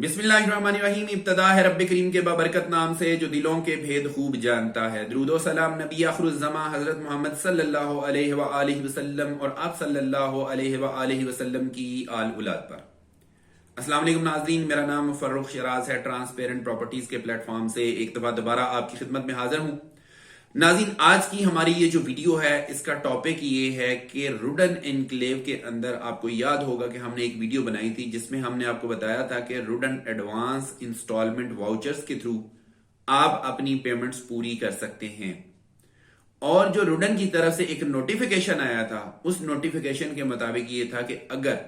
बिस्मिल्लाहिर्रहमानिर्रहीम। इब्तदा है रब्बे करीम के बाबरकत नाम से जो दिलों के भेद खूब जानता है। दुरूदो सलाम नबी आखिरुज़्ज़मा हजरत मोहम्मद सल्लल्लाहु अलैहि व आलिहि वसल्लम और आप सल्लल्लाहु अलैहि व आलिहि वसल्लम की आल औलाद पर। अस्सलाम वालेकुम नाज़रीन, मेरा नाम फर्रुख शराज है। ट्रांसपेरेंट प्रॉपर्टीज के प्लेटफॉर्म से एक दफा दोबारा आपकी खिदमत में हाजिर हूं। नाज़रीन, आज की हमारी ये जो वीडियो है इसका टॉपिक ये है कि रुडन एनक्लेव के अंदर आपको याद होगा कि हमने एक वीडियो बनाई थी जिसमें हमने आपको बताया था कि रुडन एडवांस इंस्टॉलमेंट वाउचर्स के थ्रू आप अपनी पेमेंट्स पूरी कर सकते हैं। और जो रुडन की तरफ से एक नोटिफिकेशन आया था, उस नोटिफिकेशन के मुताबिक ये था कि अगर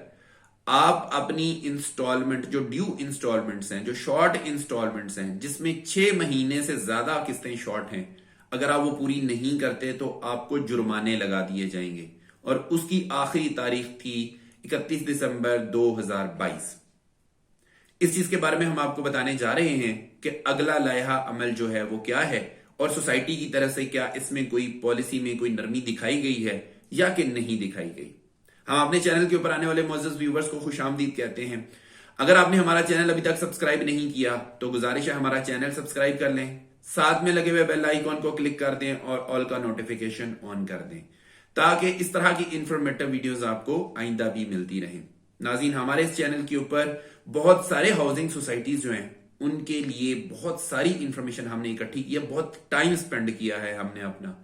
आप अपनी इंस्टॉलमेंट, जो ड्यू इंस्टॉलमेंट्स हैं, जो शॉर्ट इंस्टॉलमेंट्स हैं, जिसमें 6 महीने से ज्यादा किस्तें शॉर्ट हैं, अगर आप वो पूरी नहीं करते तो आपको जुर्माने लगा दिए जाएंगे। और उसकी आखिरी तारीख थी 31 दिसंबर 2022। इस चीज के बारे में हम आपको बताने जा रहे हैं कि अगला लायहा अमल जो है वो क्या है और सोसाइटी की तरफ से क्या इसमें कोई पॉलिसी में कोई नरमी दिखाई गई है या कि नहीं दिखाई गई। हम अपने चैनल के ऊपर आने वाले मुअज़्ज़ज़ व्यूवर्स को खुशामदीद कहते हैं। अगर आपने हमारा चैनल अभी तक सब्सक्राइब नहीं किया तो गुजारिश है हमारा चैनल सब्सक्राइब कर लें, साथ में लगे हुए बेल आइकॉन को क्लिक कर दें और ऑल का नोटिफिकेशन ऑन कर दें ताकि इस तरह की इंफॉर्मेटिव वीडियोस आपको आइंदा भी मिलती रहें। नाज़रीन, हमारे इस चैनल के ऊपर बहुत सारे हाउसिंग सोसाइटीज जो हैं उनके लिए बहुत सारी इंफॉर्मेशन हमने इकट्ठी की है, बहुत टाइम स्पेंड किया है हमने, अपना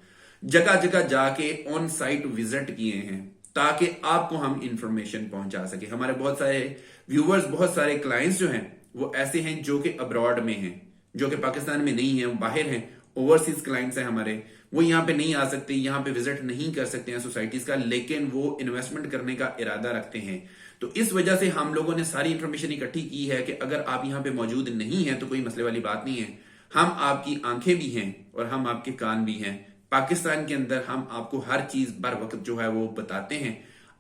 जगह जगह जाके ऑन साइट विजिट किए हैं ताकि आपको हम इंफॉर्मेशन पहुंचा सके। हमारे बहुत सारे व्यूवर्स, बहुत सारे क्लाइंट्स जो हैं वो ऐसे हैं जो कि अब्रॉड में हैं, जो कि पाकिस्तान में नहीं है, बाहर हैं, ओवरसीज क्लाइंट्स हैं हमारे। वो यहाँ पे नहीं आ सकते, यहाँ पे विजिट नहीं कर सकते हैं सोसाइटीज का, लेकिन वो इन्वेस्टमेंट करने का इरादा रखते हैं। तो इस वजह से हम लोगों ने सारी इंफॉर्मेशन इकट्ठी की है कि अगर आप यहाँ पे मौजूद नहीं है तो कोई मसले वाली बात नहीं है। हम आपकी आंखें भी हैं और हम आपके कान भी हैं। पाकिस्तान के अंदर हम आपको हर चीज बर वक्त जो है वो बताते हैं,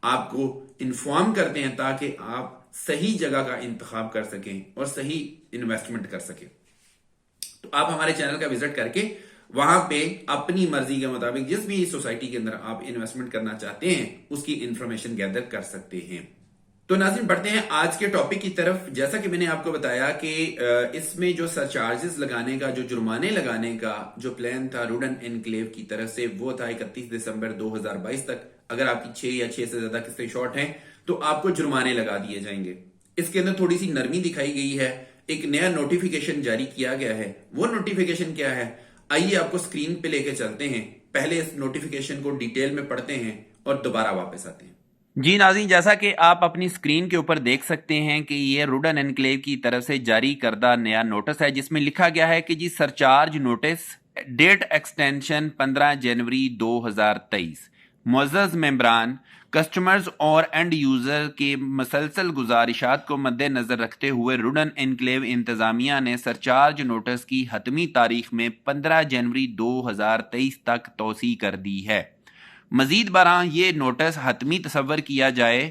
आपको इन्फॉर्म करते हैं ताकि आप सही जगह का इंतखाब कर सकें और सही इन्वेस्टमेंट कर सकें। तो आप हमारे चैनल का विजिट करके वहां पे अपनी मर्जी के मुताबिक जिस भी सोसाइटी के अंदर आप इन्वेस्टमेंट करना चाहते हैं उसकी इंफॉर्मेशन गैदर कर सकते हैं। तो नाज़रीन, बढ़ते हैं आज के टॉपिक की तरफ। जैसा कि मैंने आपको बताया कि इसमें जो सरचार्जेस लगाने का, जो जुर्माने लगाने का जो प्लान था रुडन एनक्लेव की तरफ से, वो था 31 दिसंबर 2022 तक। अगर आपकी 6 या 6 से ज्यादा किस्तें शॉर्ट हैं तो आपको जुर्माने लगा दिए जाएंगे। इसके अंदर थोड़ी सी नरमी दिखाई गई है, एक नया नोटिफिकेशन जारी किया गया है। वो नोटिफिकेशन क्या है, आइए आपको स्क्रीन पे लेके चलते हैं। पहले इस नोटिफिकेशन को डिटेल में पढ़ते हैं और दोबारा वापस आते हैं। जी नाज़रीन, जैसा कि आप अपनी स्क्रीन के ऊपर देख सकते हैं कि ये रुडन एनक्लेव की तरफ से जारी करदा नया नोटिस है जिसमें लिखा गया है कि जी सरचार्ज नोटिस, डेट एक्सटेंशन 15 जनवरी 2023। मुअज़्ज़ज़ मेंबरान, कस्टमर्स और एंड यूज़र के मसलसल गुजारिशात को मद्देनज़र रखते हुए रुडन एनक्लेव इंतज़ामिया ने सरचार्ज नोटिस की हतमी तारीख में 15 जनवरी 2023 तक तोसी कर दी है। मजीद बरां ये नोटिस हतमी तसव्वुर किया जाए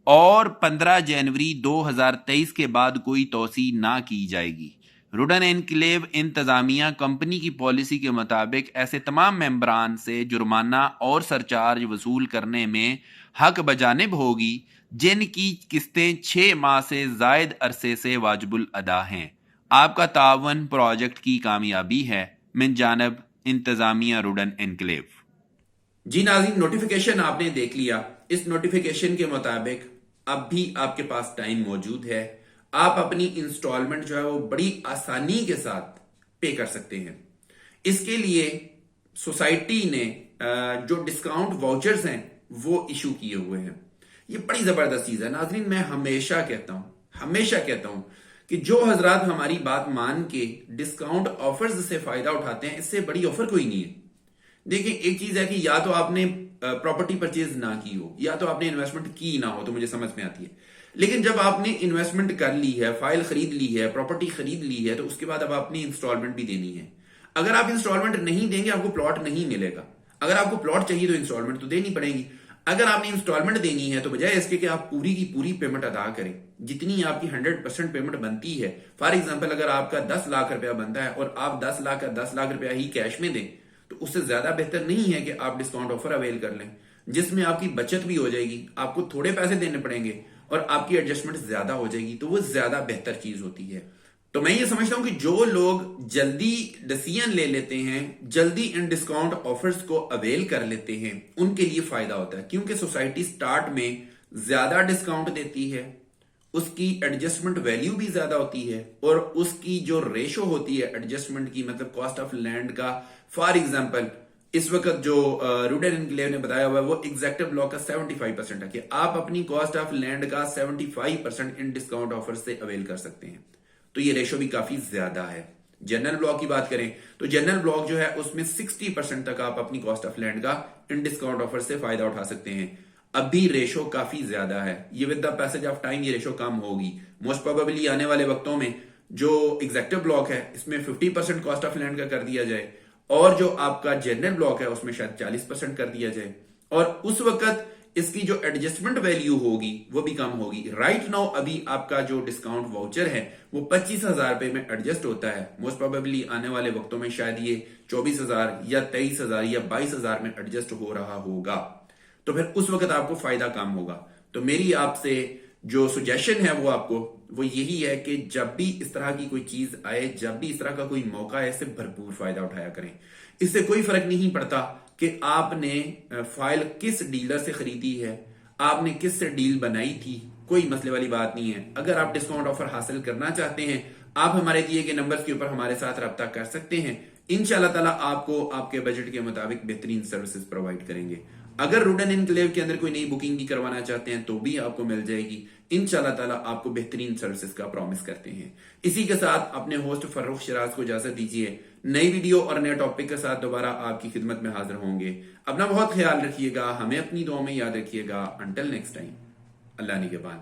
और 15 जनवरी 2023 के बाद कोई तोसी ना की जाएगी। रुडन एनक्लेव इंतज़ामिया कंपनी की पॉलिसी के मुताबिक ऐसे तमाम मेंबरान से जुर्माना और सरचार्ज वसूल करने में हक बजानिब होगी जिनकी किस्तें 6 माह से जायद अरसे से वाजिबुल अदा हैं। आपका तावन प्रोजेक्ट की कामयाबी है, मिन जानब इंतज़ामिया रुडन एनक्लेव। जी नाज़रीन, नोटिफिकेशन आपने देख लिया। इस नोटिफिकेशन के मुताबिक अब भी आपके पास टाइम मौजूद है, आप अपनी इंस्टॉलमेंट जो है वो बड़ी आसानी के साथ पे कर सकते हैं। इसके लिए सोसाइटी ने जो डिस्काउंट वाउचर्स हैं वो इशू किए हुए हैं। ये बड़ी जबरदस्त चीज है नाज़रीन। मैं हमेशा कहता हूं कि जो हजरात हमारी बात मान के डिस्काउंट ऑफर्स से फायदा उठाते हैं, इससे बड़ी ऑफर कोई नहीं है। देखिए, एक चीज है कि या तो आपने प्रॉपर्टी परचेज ना की हो या तो आपने इन्वेस्टमेंट की ना हो, तो मुझे समझ में आती है। लेकिन जब आपने इन्वेस्टमेंट कर ली है, फाइल खरीद ली है, प्रॉपर्टी खरीद ली है, तो उसके बाद अब आपने इंस्टॉलमेंट भी देनी है। अगर आप इंस्टॉलमेंट नहीं देंगे आपको प्लॉट नहीं मिलेगा। अगर आपको प्लॉट चाहिए तो इंस्टॉलमेंट तो देनी पड़ेगी। अगर आपने इंस्टॉलमेंट देनी है तो बजाय इसके कि आप पूरी की पूरी पेमेंट अदा करें, जितनी आपकी 100% पेमेंट बनती है, फॉर एग्जाम्पल अगर आपका 10 लाख रुपया बनता है और आप 10 लाख का 10 लाख रुपया ही कैश में दें, तो उससे ज्यादा बेहतर नहीं है कि आप डिस्काउंट ऑफर अवेल कर लें, जिसमें आपकी बचत भी हो जाएगी। आपको थोड़े पैसे देने पड़ेंगे اور آپ کی ایڈجسٹمنٹ زیادہ ہو جائے گی تو وہ زیادہ بہتر چیز ہوتی ہے. تو میں یہ سمجھتا ہوں کہ جو لوگ جلدی ڈیسیژن لے لیتے ہیں، جلدی ان ڈسکاؤنٹ آفرز کو اویل کر لیتے ہیں، ان کے لیے فائدہ ہوتا ہے، کیونکہ سوسائٹی سٹارٹ میں زیادہ ڈسکاؤنٹ دیتی ہے، اس کی ایڈجسٹمنٹ ویلیو بھی زیادہ ہوتی ہے، اور اس کی جو ریشو ہوتی ہے ایڈجسٹمنٹ کی، مطلب کاسٹ آف لینڈ کا، فار ایگزامپل اس وقت جو روڈن انکلیو نے بتایا ہوا ہے وہ ایگزیکٹو بلاک کا 75% ہے کہ آپ اپنی کاسٹ آف لینڈ کا 75% ان ڈسکاؤنٹ آفر سے اویل کر سکتے ہیں. تو یہ ریشو بھی کافی زیادہ ہے. جنرل بلاک کی بات کریں تو جنرل بلاک جو ہے اس میں 60% تک آپ اپنی کاسٹ آف لینڈ کا ان ڈسکاؤنٹ آفر سے فائدہ اٹھا سکتے ہیں. اب بھی ریشو کافی زیادہ ہے. یہ with the passage of time یہ ریشو کم ہوگی. موسٹ پروبیبلی آنے والے وقتوں میں جو ایگزیکٹو بلاک ہے اس میں 50% کاسٹ آف لینڈ کا کر دیا جائے، اور جو آپ کا جنرل بلاک ہے اس میں شاید 40% کر دیا جائے، اور اس وقت اس کی جو ایڈجسٹمنٹ ویلیو ہوگی وہ بھی کم ہوگی. رائٹ ناؤ ابھی آپ کا جو ڈسکاؤنٹ واؤچر ہے وہ 25,000 روپے میں ایڈجسٹ ہوتا ہے. موسٹ پروبیبلی آنے والے وقتوں میں شاید یہ 24,000 یا 23,000 یا 22,000 میں ایڈجسٹ ہو رہا ہوگا. تو پھر اس وقت آپ کو فائدہ کم ہوگا. تو میری آپ سے جو سجیشن ہے وہ آپ کو وہ یہی ہے کہ جب بھی اس طرح کی کوئی چیز آئے، جب بھی اس طرح کا کوئی موقع ہے، اس سے بھرپور فائدہ اٹھایا کریں. اس سے کوئی فرق نہیں پڑتا کہ آپ نے فائل کس ڈیلر سے خریدی ہے، آپ نے کس سے ڈیل بنائی تھی، کوئی مسئلے والی بات نہیں ہے. اگر آپ ڈسکاؤنٹ آفر حاصل کرنا چاہتے ہیں آپ ہمارے دیے گئے نمبرز کے اوپر ہمارے ساتھ رابطہ کر سکتے ہیں. انشاءاللہ تعالیٰ آپ کو آپ کے بجٹ کے مطابق بہترین سروسز پرووائڈ کریں گے. اگر روڈن انکلیو کے اندر کوئی نئی بکنگ بھی کروانا چاہتے ہیں تو بھی آپ کو مل جائے گی. انشاءاللہ تعالیٰ آپ کو بہترین سروسز کا پرومس کرتے ہیں. اسی کے ساتھ اپنے ہوسٹ فرخ شراز کو اجازت دیجیے. نئی ویڈیو اور نئے ٹاپک کے ساتھ دوبارہ آپ کی خدمت میں حاضر ہوں گے. اپنا بہت خیال رکھیے گا، ہمیں اپنی دعاؤں میں یاد رکھیے گا. انٹل نیکسٹ ٹائم، اللہ نگہبان.